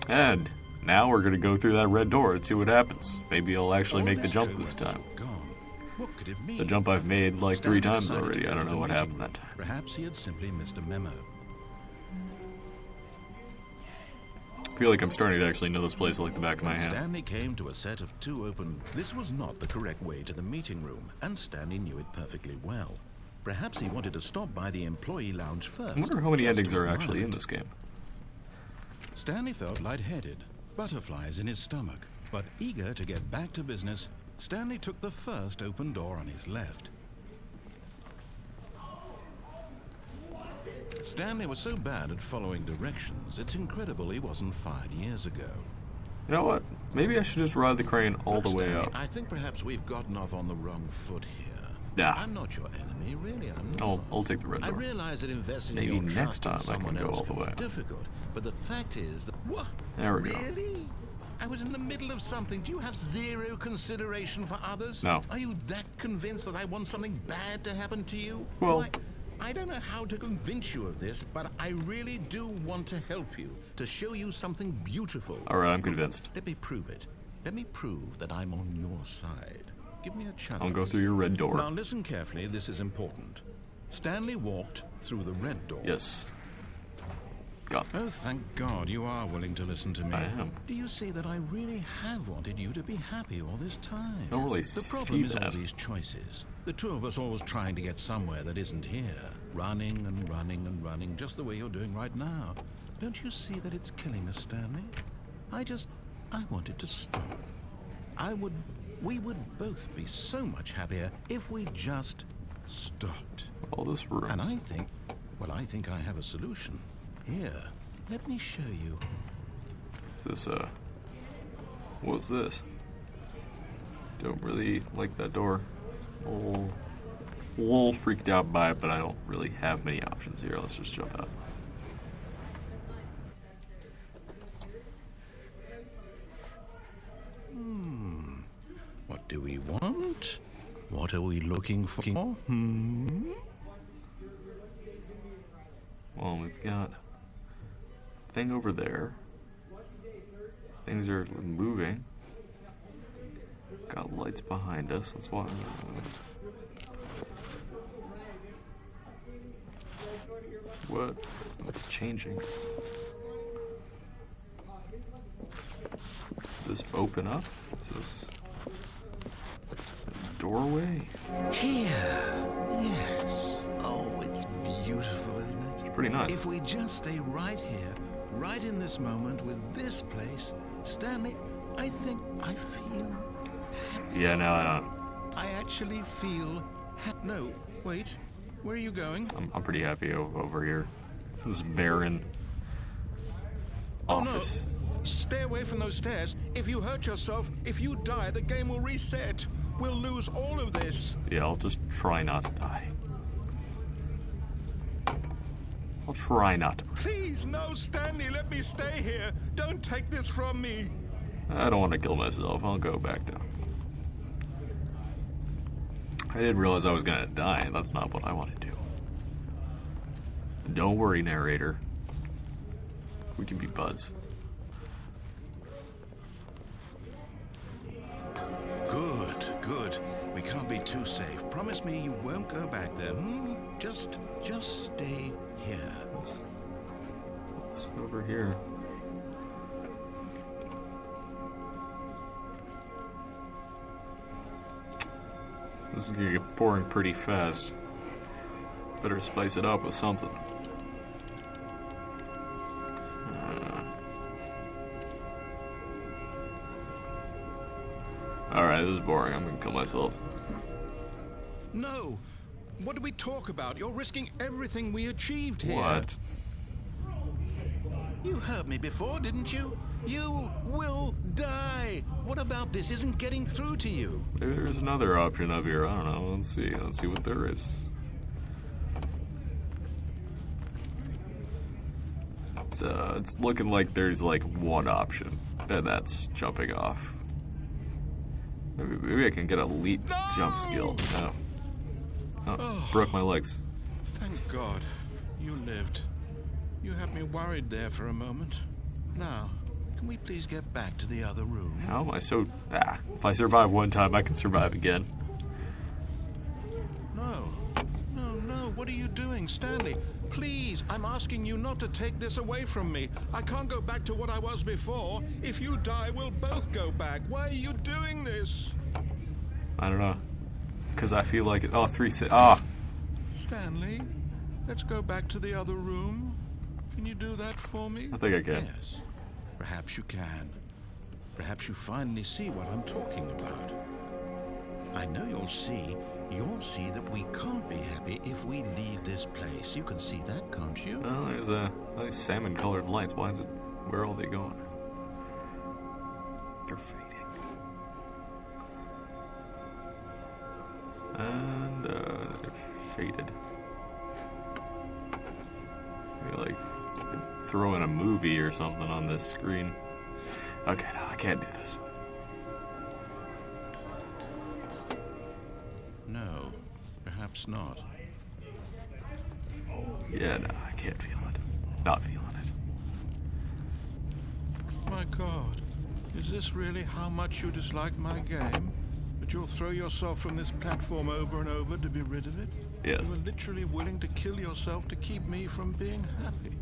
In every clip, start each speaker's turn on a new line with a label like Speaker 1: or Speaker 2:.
Speaker 1: And now we're gonna go through that red door and see what happens. Maybe I'll actually make the jump this time.
Speaker 2: What could it mean?
Speaker 1: The jump I've made like 3 times already. I don't know what happened that time.
Speaker 2: Perhaps he had simply missed a memo.
Speaker 1: I feel like I'm starting to actually know this place like the back of my hand.
Speaker 2: Stanley came to a set of 2 open... This was not the correct way to the meeting room, and Stanley knew it perfectly well. Perhaps he wanted to stop by the employee lounge first.
Speaker 1: I wonder how many endings are actually in this game.
Speaker 2: Stanley felt lightheaded, butterflies in his stomach, but eager to get back to business, Stanley took the first open door on his left. Stanley was so bad at following directions, it's incredible he wasn't fired years ago.
Speaker 1: You know what? Maybe I should just ride the crane all the way
Speaker 2: Stanley,
Speaker 1: up.
Speaker 2: I think perhaps we've gotten off on the wrong foot here.
Speaker 1: Nah.
Speaker 2: I'm not your enemy, really. I'm not.
Speaker 1: I'll take the red door.
Speaker 2: I realize that investing
Speaker 1: Maybe
Speaker 2: in your
Speaker 1: next
Speaker 2: trust in
Speaker 1: time I
Speaker 2: someone
Speaker 1: can go
Speaker 2: else
Speaker 1: all the
Speaker 2: can
Speaker 1: way.
Speaker 2: be difficult, but the fact is that... What?
Speaker 1: There we go.
Speaker 2: Really? I was in the middle of something. Do you have zero consideration for others?
Speaker 1: No.
Speaker 2: Are you that convinced that I want something bad to happen to you?
Speaker 1: Well...
Speaker 2: Why, I don't know how to convince you of this, but I really do want to help you, to show you something beautiful.
Speaker 1: Alright, I'm convinced.
Speaker 2: Let me prove it. Let me prove that I'm on your side. Give me a chance.
Speaker 1: I'll go through your red door.
Speaker 2: Now listen carefully, this is important. Stanley walked through the red door.
Speaker 1: Yes. Got it.
Speaker 2: Oh, thank God you are willing to listen to me.
Speaker 1: I am.
Speaker 2: Do you see that I really have wanted you to be happy all this time?
Speaker 1: I don't really
Speaker 2: The problem
Speaker 1: see
Speaker 2: is all
Speaker 1: that.
Speaker 2: these choices. The 2 of us always trying to get somewhere that isn't here. Running and running and running, just the way you're doing right now. Don't you see that it's killing us, Stanley? I wanted to stop. We would both be so much happier if we just stopped.
Speaker 1: All this room.
Speaker 2: And I think I have a solution. Here, let me show you.
Speaker 1: Is this, what's this? Don't really like that door. A little freaked out by it, but I don't really have many options here. Let's just jump out.
Speaker 2: What do we want? What are we looking for?
Speaker 1: Well, we've got a thing over there. Things are moving. Got lights behind us. Let's watch. What? What's changing? Does this open up? Is this a doorway?
Speaker 2: Here. Yes. Oh, it's beautiful, isn't it?
Speaker 1: It's pretty nice.
Speaker 2: If we just stay right here, right in this moment with this place, Stanley, I think I feel happy.
Speaker 1: Yeah, now I don't.
Speaker 2: I actually feel No, wait. Where are you going?
Speaker 1: I'm pretty happy over here. This barren office.
Speaker 2: Oh, no. Stay away from those stairs. If you hurt yourself, if you die, the game will reset. We'll lose all of this.
Speaker 1: Yeah, I'll just try not to die. I'll try not to.
Speaker 2: Please, no, Stanley, let me stay here. Don't take this from me.
Speaker 1: I don't want to kill myself. I'll go back down. I didn't realize I was gonna die. That's not what I want to do. Don't worry, narrator. We can be buds.
Speaker 2: Good, good. We can't be too safe. Promise me you won't go back there. Just stay here.
Speaker 1: What's over here? This is gonna get boring pretty fast. Better spice it up with something. Alright, this is boring. I'm gonna kill myself.
Speaker 2: No! What did we talk about? You're risking everything we achieved here.
Speaker 1: What?
Speaker 2: You heard me before, didn't you? You will die! What about this isn't getting through to you?
Speaker 1: Maybe there's another option up here. I don't know. Let's see. Let's see what there is. It's looking like there's like one option, and that's jumping off. Maybe I can get a elite jump skill. No. Oh, broke my legs.
Speaker 2: Thank God. You lived. You had me worried there for a moment. Now, Can we please get back to the other room?
Speaker 1: How am I so... if I survive one time, I can survive again.
Speaker 2: No. No. What are you doing, Stanley? Please, I'm asking you not to take this away from me. I can't go back to what I was before. If you die, we'll both go back. Why are you doing this?
Speaker 1: I don't know. Because I feel like it... Oh,
Speaker 2: Stanley, let's go back to the other room. Can you do that for me?
Speaker 1: I think I can.
Speaker 2: Yes. Perhaps you can. Perhaps you finally see what I'm talking about. I know you'll see that we can't be happy if we leave this place. You can see that, can't you?
Speaker 1: Oh, there's nice salmon-colored lights. Why is it... Where are all they going? They're fading. And, they're faded. Maybe, like, throw in a movie or something on this screen. Okay, no, I can't do this.
Speaker 2: No, perhaps not.
Speaker 1: Yeah, no, I can't feel it. Not feeling it.
Speaker 2: My God, is this really how much you dislike my game? That you'll throw yourself from this platform over and over to be rid of it?
Speaker 1: Yes.
Speaker 2: You were literally willing to kill yourself to keep me from being happy.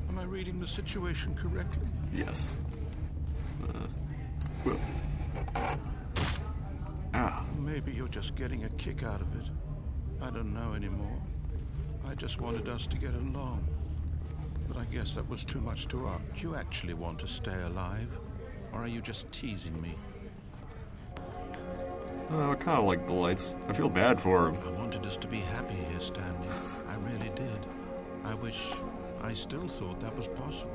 Speaker 2: Am I reading the situation correctly?
Speaker 1: Yes. Well. Ah.
Speaker 2: Maybe you're just getting a kick out of it. I don't know anymore. I just wanted us to get along. But I guess that was too much to ask. Do you actually want to stay alive? Or are you just teasing me?
Speaker 1: I kind of like the lights. I feel bad for him.
Speaker 2: I wanted us to be happy here, Stanley. I really did. I wish I still thought that was possible.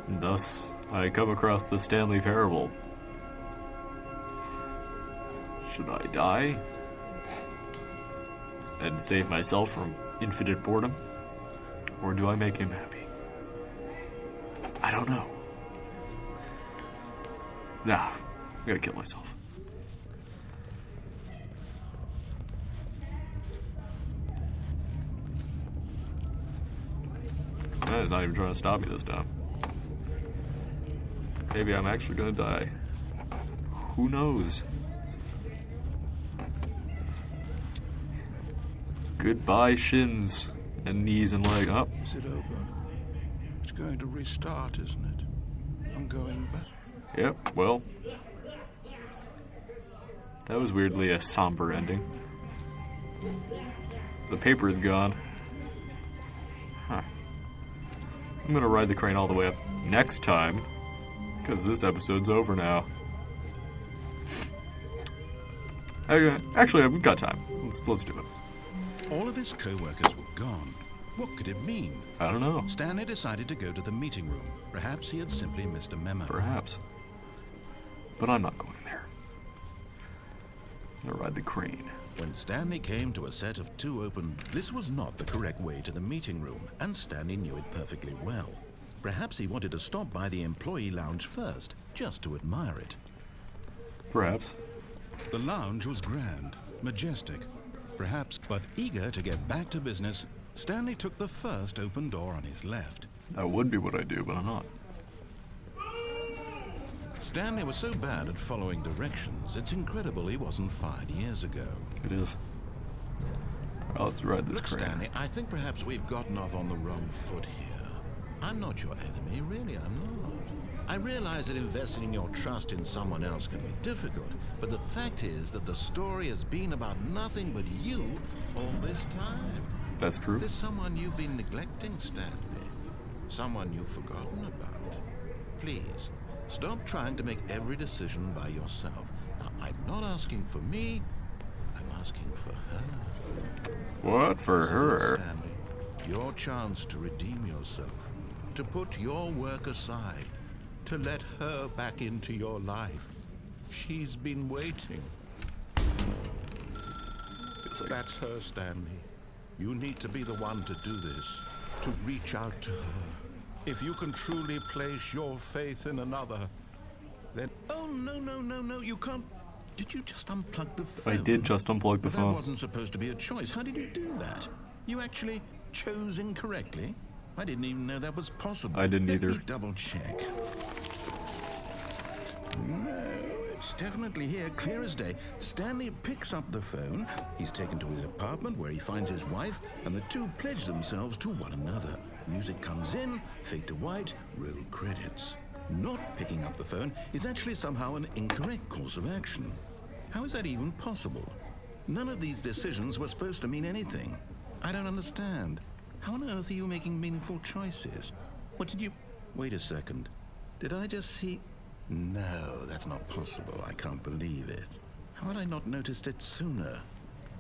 Speaker 1: And thus, I come across the Stanley Parable. Should I die? And save myself from infinite boredom? Or do I make him happy? I don't know. Nah, I'm gonna kill myself. That is not even trying to stop me this time. Maybe I'm actually gonna die. Who knows? Goodbye, shins and knees and leg up.
Speaker 2: Is it over? It's going to restart, isn't it? I'm going back.
Speaker 1: Yep, well. That was weirdly a somber ending. The paper is gone. Huh. I'm gonna ride the crane all the way up next time, because this episode's over now. Actually, we've got time. Let's do it.
Speaker 2: All of his co-workers were gone. What could it mean?
Speaker 1: I don't know.
Speaker 2: Stanley decided to go to the meeting room. Perhaps he had simply missed a memo.
Speaker 1: Perhaps. But I'm not going there. I'm gonna ride the crane.
Speaker 2: When Stanley came to a set of two open... This was not the correct way to the meeting room, and Stanley knew it perfectly well. Perhaps he wanted to stop by the employee lounge first, just to admire it.
Speaker 1: Perhaps.
Speaker 2: The lounge was grand, majestic, perhaps, but eager to get back to business, Stanley took the first open door on his left.
Speaker 1: That would be what I do, but I'm not.
Speaker 2: Stanley was so bad at following directions, it's incredible he wasn't fired years ago.
Speaker 1: It is. Well, let's ride this
Speaker 2: Look,
Speaker 1: crane.
Speaker 2: Stanley, I think perhaps we've gotten off on the wrong foot here. I'm not your enemy, really, I'm not. I realize that investing your trust in someone else can be difficult, but the fact is that the story has been about nothing but you all this time.
Speaker 1: That's true.
Speaker 2: There's someone you've been neglecting, Stanley. Someone you've forgotten about. Please, stop trying to make every decision by yourself. Now, I'm not asking for me, I'm asking for her.
Speaker 1: What for
Speaker 2: This is it,
Speaker 1: her?
Speaker 2: Stanley. Your chance to redeem yourself, to put your work aside, to let her back into your life. She's been waiting.
Speaker 1: It's like,
Speaker 2: That's her, Stanley. You need to be the one to do this, to reach out to her. If you can truly place your faith in another, then... Oh, no, you can't... Did you just unplug the phone?
Speaker 1: I did just unplug the
Speaker 2: But
Speaker 1: phone.
Speaker 2: that wasn't supposed to be a choice. How did you do that? You actually chose incorrectly? I didn't even know that was possible.
Speaker 1: I didn't either.
Speaker 2: Let me double check. No, it's definitely here, clear as day. Stanley picks up the phone. He's taken to his apartment where he finds his wife, and the two pledge themselves to one another. Music comes in, fade to white, roll credits. Not picking up the phone is actually somehow an incorrect course of action. How is that even possible? None of these decisions were supposed to mean anything. I don't understand. How on earth are you making meaningful choices? What did you... Wait a second. Did I just see... No, that's not possible. I can't believe it. How had I not noticed it sooner?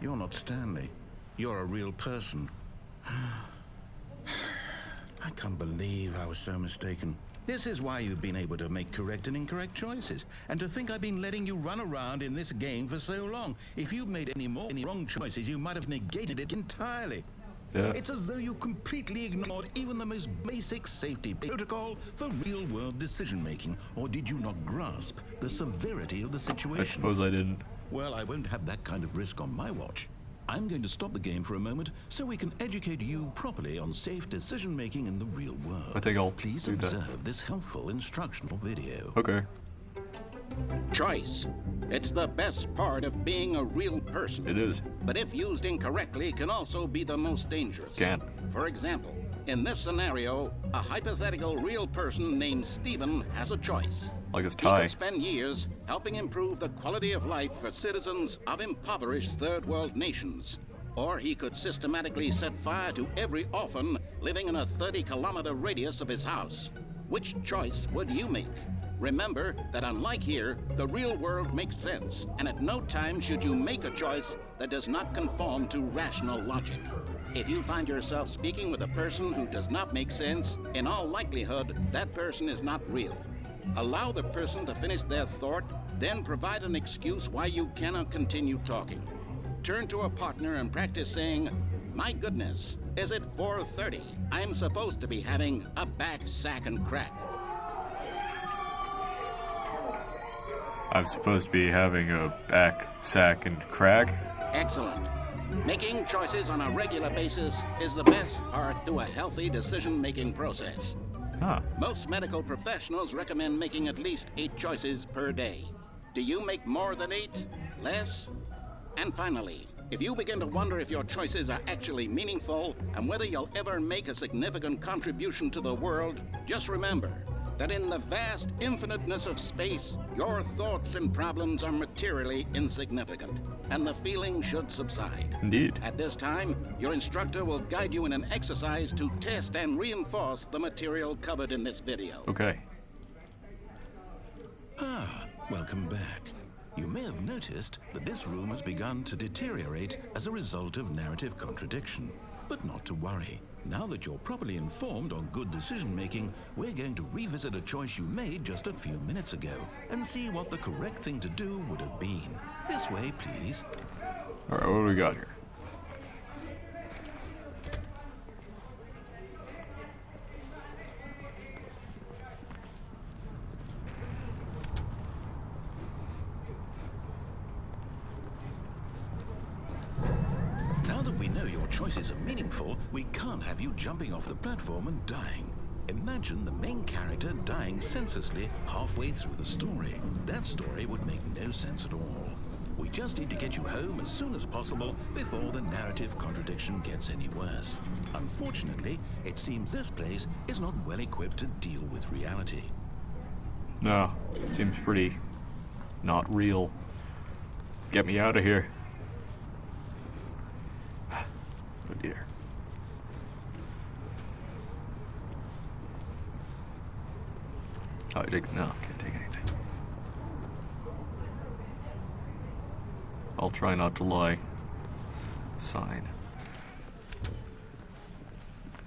Speaker 2: You're not Stanley. You're a real person. I can't believe I was so mistaken. This is why you've been able to make correct and incorrect choices. And to think I've been letting you run around in this game for so long. If you'd made any wrong choices, you might have negated it entirely.
Speaker 1: Yeah.
Speaker 2: It's as though you completely ignored even the most basic safety protocol for real-world decision-making. Or did you not grasp the severity of the situation?
Speaker 1: I suppose I didn't.
Speaker 2: Well, I won't have that kind of risk on my watch. I'm going to stop the game for a moment so we can educate you properly on safe decision-making in the real world.
Speaker 1: I think I'll
Speaker 2: Please
Speaker 1: do that.
Speaker 2: observe this helpful instructional video.
Speaker 1: Okay.
Speaker 3: Choice. It's the best part of being a real person.
Speaker 1: It is.
Speaker 3: But if used incorrectly, can also be the most dangerous.
Speaker 1: Can.
Speaker 3: For example, in this scenario, a hypothetical real person named Stephen has a choice.
Speaker 1: Like his
Speaker 3: He
Speaker 1: tie.
Speaker 3: could spend years helping improve the quality of life for citizens of impoverished third world nations. Or he could systematically set fire to every orphan living in a 30-kilometer radius of his house. Which choice would you make? Remember that unlike here, the real world makes sense, and at no time should you make a choice that does not conform to rational logic. If you find yourself speaking with a person who does not make sense, in all likelihood, that person is not real. Allow the person to finish their thought, then provide an excuse why you cannot continue talking. Turn to a partner and practice saying, "My goodness, is it 4:30? I'm supposed to be having a back, sack, and crack."
Speaker 1: I'm supposed to be having a back, sack, and crack.
Speaker 3: Excellent. Making choices on a regular basis is the best part to a healthy decision-making process.
Speaker 1: Huh.
Speaker 3: Most medical professionals recommend making at least 8 choices per day. Do you make more than 8? Less? And finally, if you begin to wonder if your choices are actually meaningful and whether you'll ever make a significant contribution to the world, just remember that in the vast infiniteness of space, your thoughts and problems are materially insignificant, and the feeling should subside.
Speaker 1: Indeed.
Speaker 3: At this time, your instructor will guide you in an exercise to test and reinforce the material covered in this video.
Speaker 1: Okay.
Speaker 2: Welcome back. You may have noticed that this room has begun to deteriorate as a result of narrative contradiction. But not to worry. Now that you're properly informed on good decision-making, we're going to revisit a choice you made just a few minutes ago and see what the correct thing to do would have been. This way, please.
Speaker 1: Alright, what do we got here?
Speaker 2: Now that we know your choices are meaningful, we can't have you jumping off the platform and dying. Imagine the main character dying senselessly halfway through the story. That story would make no sense at all. We just need to get you home as soon as possible before the narrative contradiction gets any worse. Unfortunately, it seems this place is not well equipped to deal with reality.
Speaker 1: No, it seems pretty not real. Get me out of here. Oh dear. Oh, no, I can't take anything. I'll try not to lie. Sign.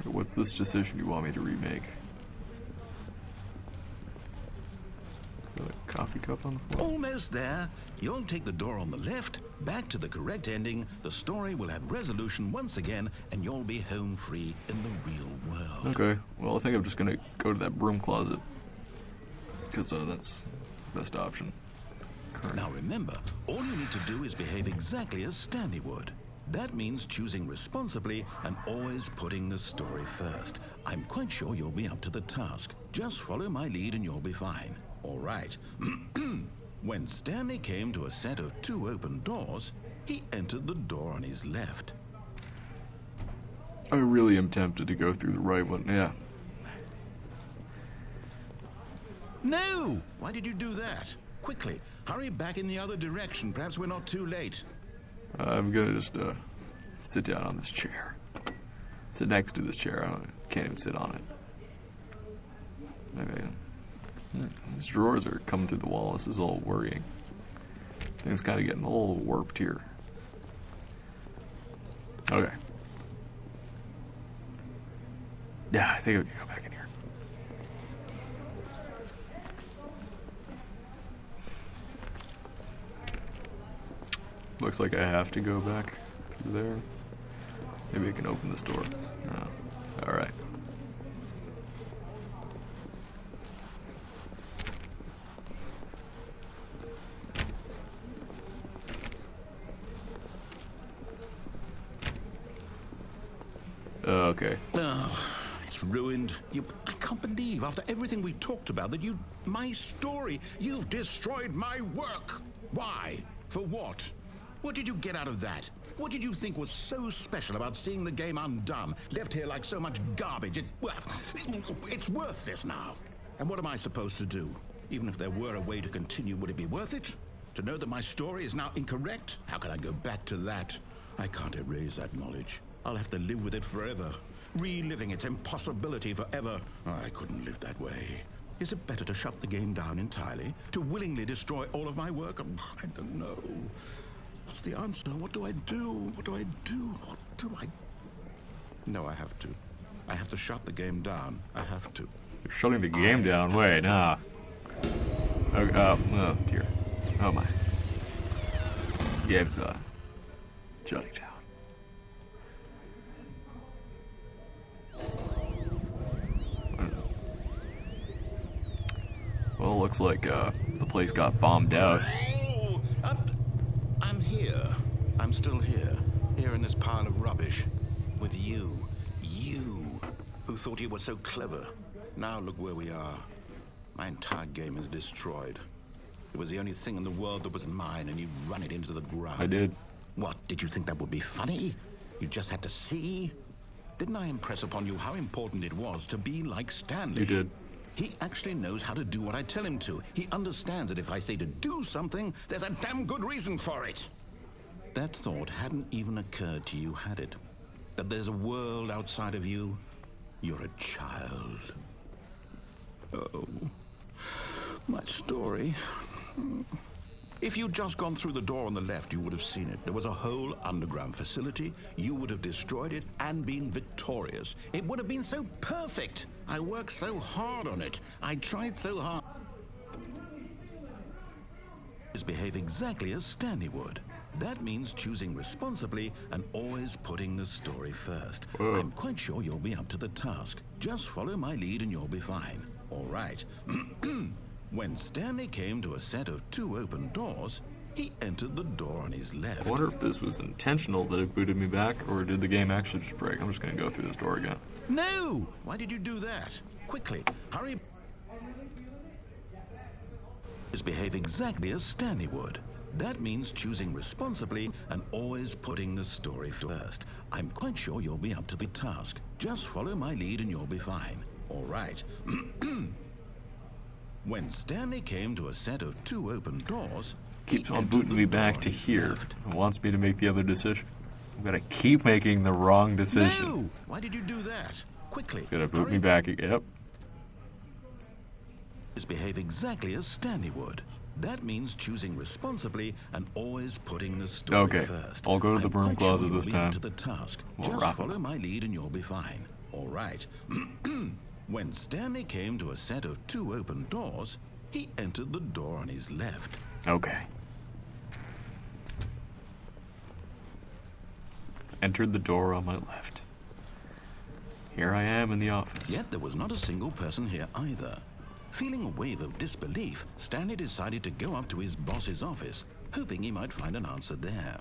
Speaker 1: What's this decision you want me to remake? Is there a coffee cup on the floor?
Speaker 2: Almost there. You'll take the door on the left, back to the correct ending, the story will have resolution once again, and you'll be home free in the real world.
Speaker 1: Okay, well I think I'm just gonna go to that broom closet. Because that's the best option.
Speaker 2: Now remember, all you need to do is behave exactly as Stanley would. That means choosing responsibly and always putting the story first. I'm quite sure you'll be up to the task. Just follow my lead and you'll be fine. All right. When Stanley came to a set of 2 open doors, he entered the door on his left.
Speaker 1: I really am tempted to go through the right one. Yeah.
Speaker 2: No! Why did you do that? Quickly, hurry back in the other direction. Perhaps we're not too late.
Speaker 1: I'm gonna just sit down on this chair. Sit next to this chair. I can't even sit on it. Maybe I can. These drawers are coming through the wall. This is all worrying. Things kind of getting a little warped here. Okay. Yeah, I think we can go back in here. Looks like I have to go back through there. Maybe I can open this door. No. Alright. Okay.
Speaker 2: Oh, it's ruined. I can't believe, after everything we talked about, that my story, you've destroyed my work. Why? For what? What did you get out of that? What did you think was so special about seeing the game undone, left here like so much garbage? It's worthless now. And what am I supposed to do? Even if there were a way to continue, would it be worth it? To know that my story is now incorrect? How can I go back to that? I can't erase that knowledge. I'll have to live with it forever, reliving its impossibility forever. I couldn't live that way. Is it better to shut the game down entirely? To willingly destroy all of my work? I don't know. What's the answer? What do I do? What do I do? What do I... No, I have to. I have to shut the game down. I have to.
Speaker 1: You're shutting the game down? Wait, nah. Okay, oh dear. Oh my. Game's shutting down. Well, looks like the place got bombed out.
Speaker 2: Oh, I'm here. I'm still here. Here in this pile of rubbish. With you. You, who thought you were so clever. Now look where we are. My entire game is destroyed. It was the only thing in the world that was mine, and you've run it into the ground.
Speaker 1: I did.
Speaker 2: What, did you think that would be funny? You just had to see? Didn't I impress upon you how important it was to be like Stanley?
Speaker 1: You did.
Speaker 2: He actually knows how to do what I tell him to. He understands that if I say to do something, there's a damn good reason for it. That thought hadn't even occurred to you, had it? That there's a world outside of you? You're a child. Oh, my story. If you'd just gone through the door on the left, you would have seen it. There was a whole underground facility. You would have destroyed it and been victorious. It would have been so perfect. I worked so hard on it. I tried so hard. Behave exactly as Stanley would. That means choosing responsibly and always putting the story first.
Speaker 1: Whoa.
Speaker 2: I'm quite sure you'll be up to the task. Just follow my lead and you'll be fine. All right. When Stanley came to a set of 2 open doors, he entered the door on his left.
Speaker 1: I wonder if this was intentional that it booted me back, or did the game actually just break? I'm just gonna go through this door again.
Speaker 2: No! Why did you do that? Quickly, hurry. Behave exactly as Stanley would. That means choosing responsibly and always putting the story first. I'm quite sure you'll be up to the task. Just follow my lead and you'll be fine. All right. When Stanley came to a set of 2 open doors,
Speaker 1: Keeps on booting me back to here. It wants me to make the other decision. I'm gonna keep making the wrong decision.
Speaker 2: No! Why did you do that? Quickly.
Speaker 1: It's gonna boot me back again. Yep.
Speaker 2: Behave exactly as Stanley would. That means choosing responsibly and always putting the story first.
Speaker 1: I'll go to the broom
Speaker 2: quite
Speaker 1: closet
Speaker 2: sure
Speaker 1: this
Speaker 2: you'll be
Speaker 1: time.
Speaker 2: up to the task.
Speaker 1: We'll
Speaker 2: Just
Speaker 1: wrap
Speaker 2: follow
Speaker 1: him.
Speaker 2: my lead and you'll be fine. All right. When Stanley came to a set of 2 open doors, he entered the door on his left.
Speaker 1: Okay. Entered the door on my left. Here I am in the office.
Speaker 2: Yet there was not a single person here either. Feeling a wave of disbelief, Stanley decided to go up to his boss's office, hoping he might find an answer there.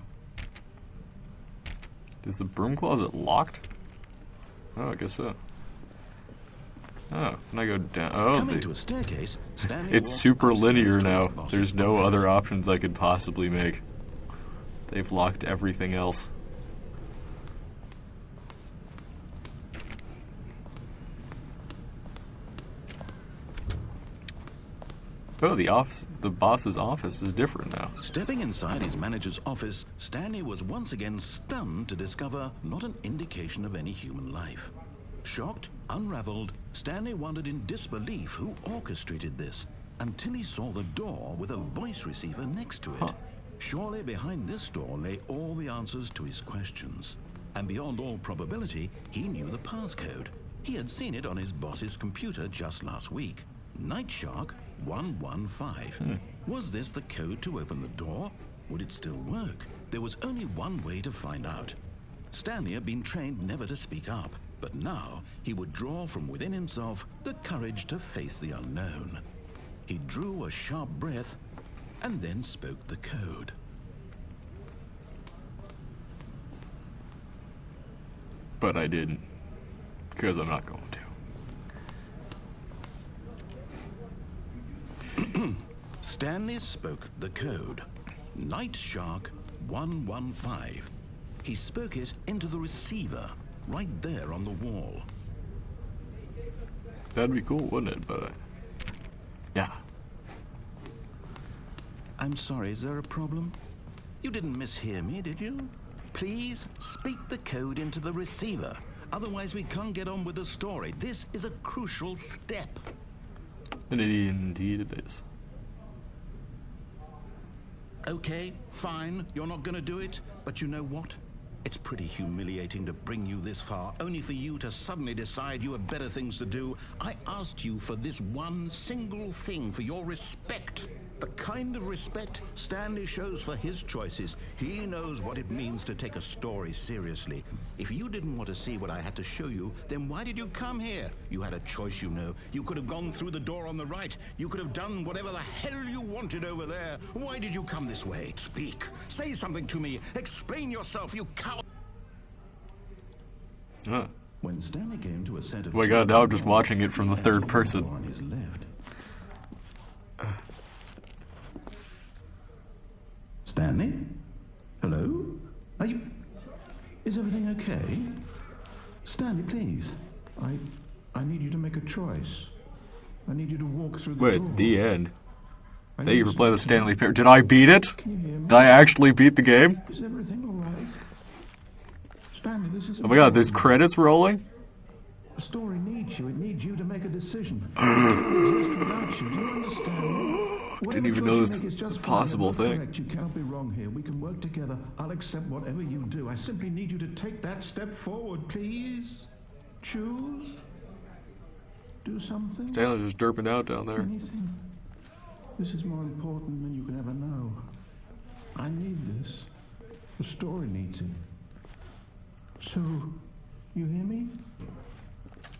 Speaker 1: Is the broom closet locked? Oh, I guess so. Oh, can I go down? Oh,
Speaker 2: Coming to a staircase, Stanley
Speaker 1: it's
Speaker 2: walked
Speaker 1: super
Speaker 2: upstairs
Speaker 1: linear
Speaker 2: to his
Speaker 1: now.
Speaker 2: boss's
Speaker 1: There's no
Speaker 2: office.
Speaker 1: other options I could possibly make. They've locked everything else. Oh, the boss's office is different now.
Speaker 2: Stepping inside his manager's office, Stanley was once again stunned to discover not an indication of any human life. Shocked, unraveled, Stanley wondered in disbelief who orchestrated this, until he saw the door with a voice receiver next to it.
Speaker 1: Huh.
Speaker 2: Surely behind this door lay all the answers to his questions. And beyond all probability, he knew the passcode. He had seen it on his boss's computer just last week. Night Shark 115. Was this the code to open the door? Would it still work? There was only one way to find out. Stanley had been trained never to speak up, but now he would draw from within himself the courage to face the unknown. He drew a sharp breath and then spoke the code.
Speaker 1: But I didn't. Because I'm not going to.
Speaker 2: Stanley spoke the code. Night Shark 115. He spoke it into the receiver, right there on the wall.
Speaker 1: That'd be cool, wouldn't it? But, yeah.
Speaker 2: I'm sorry, is there a problem? You didn't mishear me, did you? Please speak the code into the receiver. Otherwise, we can't get on with the story. This is a crucial step.
Speaker 1: Indeed it is.
Speaker 2: Okay, fine, you're not gonna do it, but you know what? It's pretty humiliating to bring you this far, only for you to suddenly decide you have better things to do. I asked you for this one single thing, for your respect. The kind of respect Stanley shows for his choices. He knows what it means to take a story seriously. If you didn't want to see what I had to show you, then why did you come here? You had a choice, you know. You could have gone through the door on the right. You could have done whatever the hell you wanted over there. Why did you come this way? Speak. Say something to me. Explain yourself, you coward.
Speaker 1: Huh.
Speaker 2: When Stanley came to a set of
Speaker 1: Oh my god, now I'm just watching it from the third person.
Speaker 2: on his left. Stanley? Hello? Are you... Is everything okay? Stanley, please. I need you to make a choice. I need you to walk through the door.
Speaker 1: Wait, the end.
Speaker 2: I
Speaker 1: Thank you
Speaker 2: know
Speaker 1: for playing the
Speaker 2: something.
Speaker 1: Stanley Fair. Did I beat it?
Speaker 2: Can you hear me?
Speaker 1: Did I actually beat the game?
Speaker 2: Is everything all right? Stanley, this is...
Speaker 1: Oh my god, there's credits rolling?
Speaker 2: The story needs you. It needs you to make a decision. It can't exist without you. Do you understand?
Speaker 1: Didn't even know this was a possible thing.
Speaker 2: Correct. You can't be wrong here. We can work together. I'll accept whatever you do. I simply need you to take that step forward, please. Choose. Do something.
Speaker 1: Stanley's just derping out down there.
Speaker 2: Anything. This is more important than you can ever know. I need this. The story needs it. So, you hear me?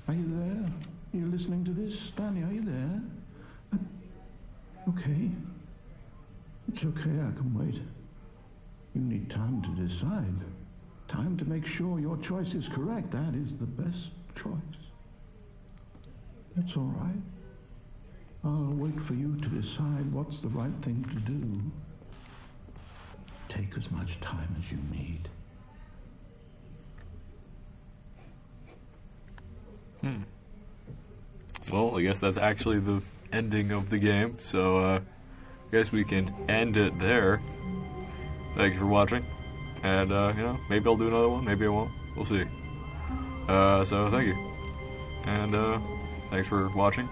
Speaker 2: Are you there? Are you listening to this? Stanley, are you there? Okay. It's okay, I can wait. You need time to decide. Time to make sure your choice is correct. That is the best choice. That's all right. I'll wait for you to decide what's the right thing to do. Take as much time as you need.
Speaker 1: Well, I guess that's actually the ending of the game, so I guess we can end it there. Thank you for watching, and maybe I'll do another one, maybe I won't, we'll see. So thank you, and thanks for watching.